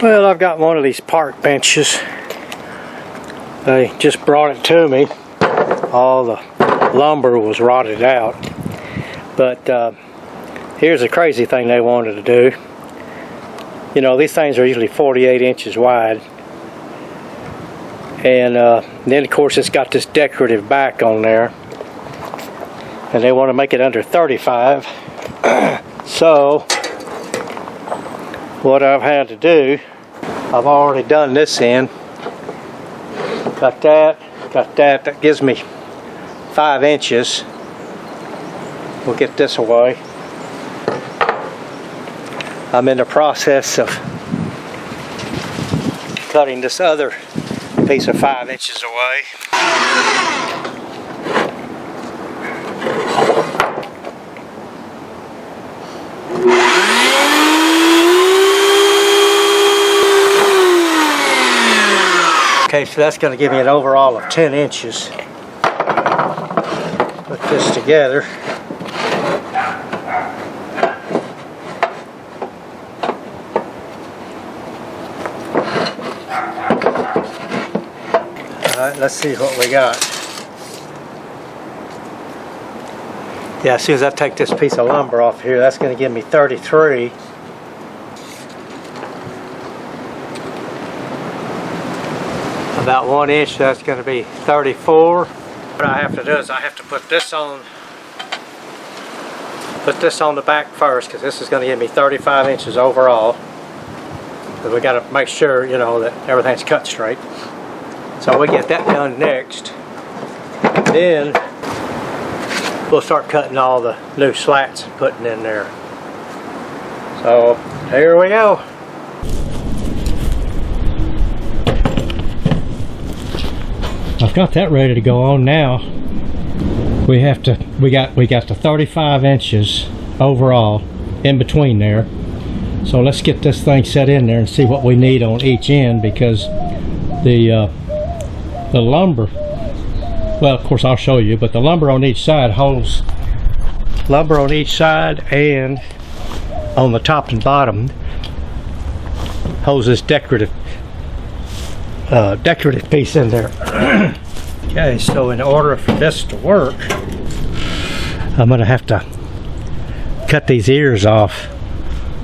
Well, I've got one of these park benches. They just brought it to me. All the lumber was rotted out. But here's the crazy thing they wanted to do. You know, these things are usually 48 inches wide. And then of course it's got this decorative back on there. And they want to make it under 35. So what I've had to do, I've already done this end. Got that, that gives me 5 inches. We'll get this away. I'm in the process of cutting this other piece of 5 inches away. Okay, so that's going to give me an overall of 10 inches. Put this together. Alright, let's see what we got. Yeah, as soon as I take this piece of lumber off here, that's going to give me 33. About 1 inch, that's going to be 34. What I have to do is I have to put this on the back first, because this is going to give me 35 inches overall. But we got to make sure, you know, that everything's cut straight. So we get that done next. Then we'll start cutting all the new slats and putting in there. So here we go. I've got that ready to go on now. We got the 35 inches overall in between there. So let's get this thing set in there and see what we need on each end, because the lumber, well, of course I'll show you, but the lumber on each side holds, lumber on each side and on the top and bottom holds this decorative piece in there. Okay, so in order for this to work, I'm gonna have to cut these ears off,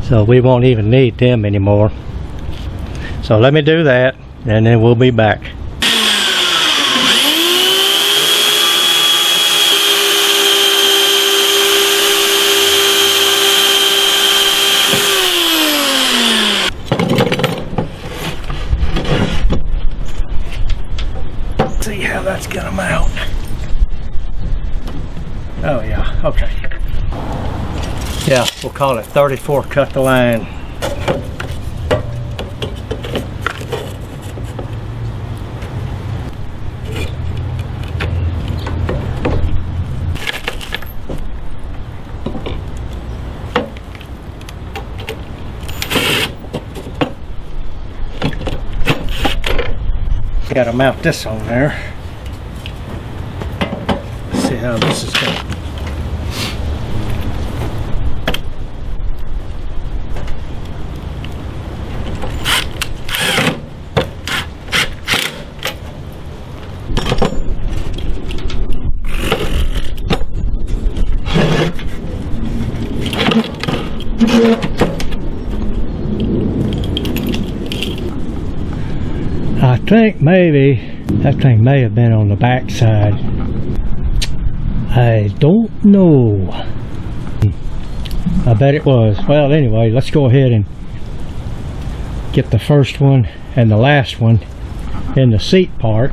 so we won't even need them anymore. So let me do that and then we'll be back. See how that's gonna mount. Oh yeah, okay. Yeah, we'll call it 34 cut the line. Got to mount this on there. Let's see how this is going. I think maybe that thing may have been on the back side. I don't know. I bet it was. Well, anyway, let's go ahead and get the first one and the last one in the seat part.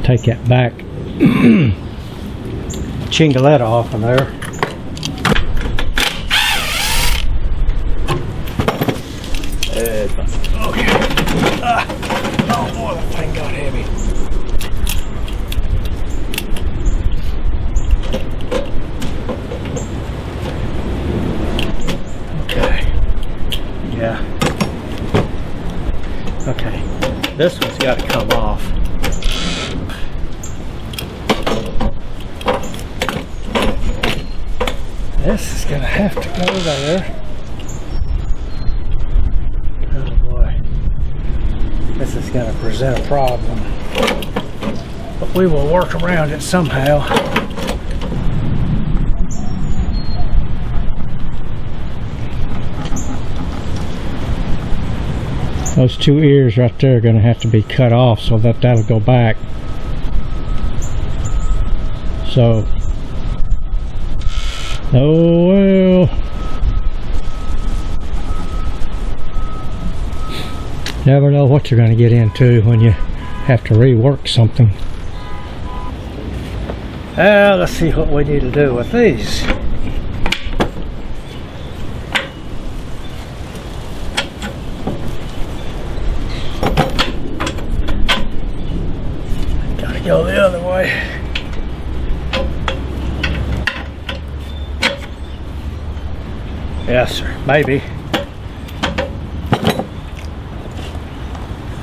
Take that back chingoletta off of there. Okay. Oh boy, that thing got heavy. This one's got to come off. This is gonna have to go there. Oh boy. This is gonna present a problem. But we will work around it somehow. Those two ears right there are gonna have to be cut off so that that'll go back. So, oh well. Never know what you're going to get into when you have to rework something. Let's see what we need to do with these. Gotta go the other way. Yes, sir. Maybe.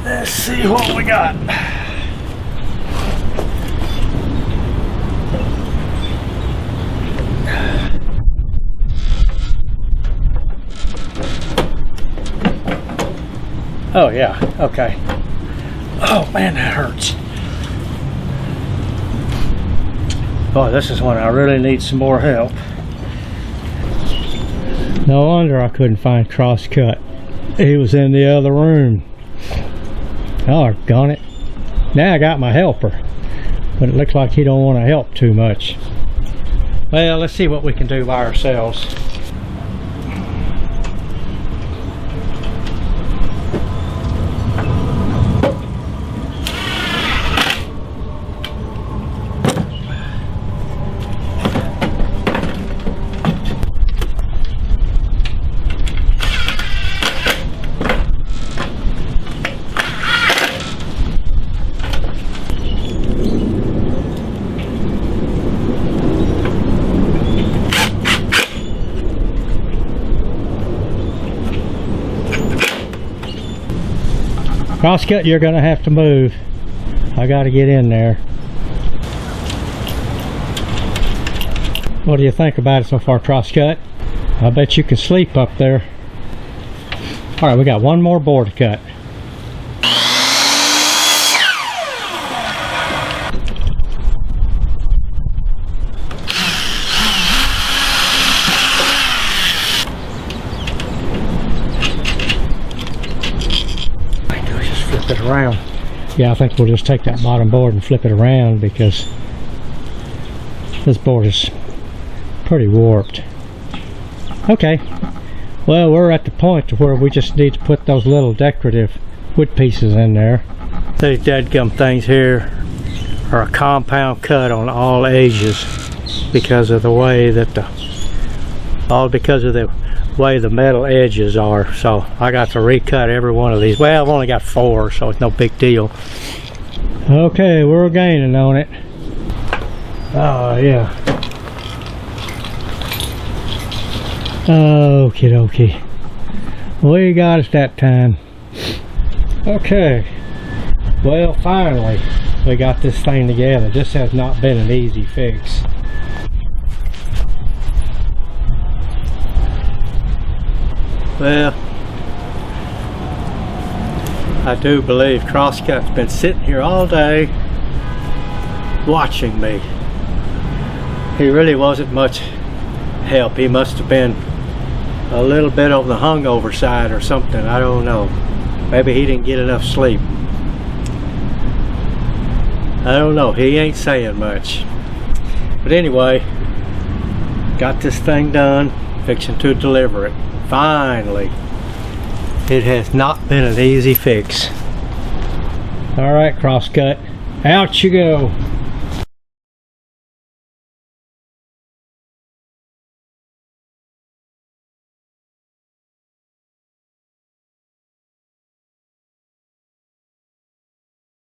Let's see what we got. Oh, yeah. Okay. Oh, man, that hurts. Boy, this is when I really need some more help. No wonder I couldn't find Crosscut. He was in the other room. Oh, darn it. Now I got my helper, but it looks like he don't want to help too much. Well, let's see what we can do by ourselves. Crosscut, you're gonna have to move. I gotta get in there. What do you think about it so far, Crosscut? I bet you can sleep up there. Alright, we got one more board to cut. Flip it around. Yeah, I think we'll just take that bottom board and flip it around because this board is pretty warped. Okay, well, we're at the point where we just need to put those little decorative wood pieces in there. These deadgum things here are a compound cut on all edges because of the way that the way the metal edges are. So I got to recut every one of these. Well, I've only got 4, so it's no big deal. Okay, we're gaining on it. Oh yeah. Okie dokie. We got us that time. Okay. Well, finally we got this thing together. This has not been an easy fix. Well, I do believe Crosscut's been sitting here all day watching me. He really wasn't much help. He must have been a little bit on the hungover side or something. I don't know. Maybe he didn't get enough sleep. I don't know. He ain't saying much. But anyway, got this thing done, fixing to deliver it. Finally. It has not been an easy fix. Alright, Crosscut, out you go.